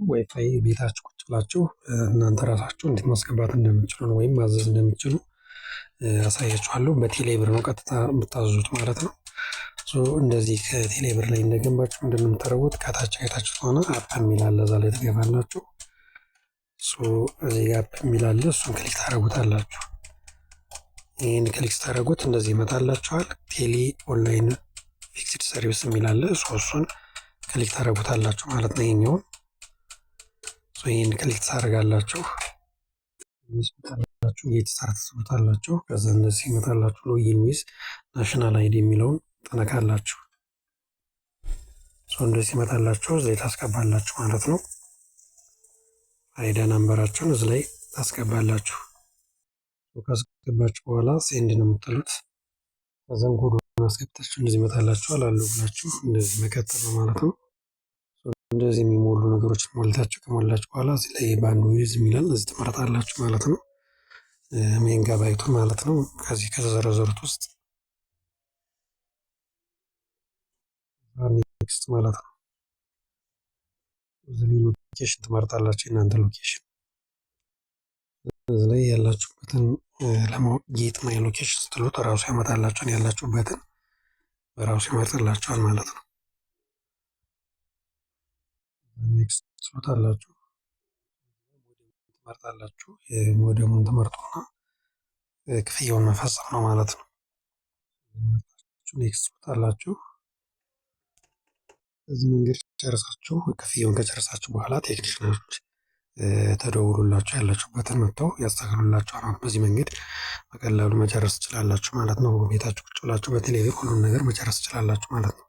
ዋይፋይ ቤታችሁ ቁጭ ብላችሁ እናንተ ራሳችሁ እንዴት ማስገባት እንደምትችሉ ነው ወይም ማዘዝ እንደምትችሉ አሳያችኋለሁ። በቴሌብር ነው ቀጥታ የምታዘዙት ማለት ነው። እንደዚህ ከቴሌብር ላይ እንደገባችሁ ምንድነው የምታደርጉት? ከታች አይታችሁ ከሆነ አፕ የሚል አለ፣ እዛ ላይ ትገባላችሁ። እዚህ አፕ የሚል አለ፣ እሱን ክሊክ ታደርጉታላችሁ። ይህን ክሊክ ስታደርጉት እንደዚህ ይመጣላችኋል። ቴሌ ኦንላይን ፊክስድ ሰርቪስ የሚል አለ፣ እሱን ክሊክ ታደርጉታላችሁ ማለት ነው። ይሄኛውን ይህን ክሊክ ታደርጋላችሁ። ጌት ስታርት ትሉታላችሁ። ከዛ እንደዚህ ይመጣላችሁ። ሎጊን ዊዝ ናሽናል አይዲ የሚለውን ትነካላችሁ። እንደዚህ ይመጣላችሁ። እዚህ ታስገባላችሁ ማለት ነው። አይዲ ናምበራችሁን እዚህ ላይ ታስገባላችሁ። ካስገባችሁ በኋላ ሴንድ ነው የምትሉት። ከዛም ኮዱን አስገብታችሁ እንደዚህ ይመጣላችኋል። አሉ ብላችሁ እንደዚህ መቀጠል ነው ማለት ነው። እንደዚህ የሚሞሉ ነገሮች ሞልታችሁ ከሞላችሁ በኋላ እዚህ ላይ ባንድ ዊዝ የሚላል እዚህ ትመርጣላችሁ ማለት ነው። ሜጋባይቱ ማለት ነው። ከዚህ ከተዘረዘሩት ውስጥ ኔክስት ማለት ነው። እዚህ ሎኬሽን ትመርጣላችሁ። እናንተ ሎኬሽን እዚህ ላይ ያላችሁበትን ለማወቅ ጌት ማይ ሎኬሽን ስትሉት ራሱ ያመጣላችኋል። ያላችሁበትን በራሱ ይመርጥላችኋል ማለት ነው። ኔክስት ትሉታላችሁ። ትመርጣላችሁ። ሞደሙን ትመርጡና ክፍያውን መፈጸም ነው ማለት ነው። ኔክስት ትሉታላችሁ። እዚህ መንገድ ጨርሳችሁ ክፍያውን ከጨረሳችሁ በኋላ ቴክኒሽኖች ተደውሉላችሁ ያላችሁበትን መጥተው ያስተካክሉላችኋል። በዚህ መንገድ በቀላሉ መጨረስ ትችላላችሁ ማለት ነው። ቤታችሁ ቁጭ ብላችሁ በቴሌቪዥን ሁሉን ነገር መጨረስ ትችላላችሁ ማለት ነው።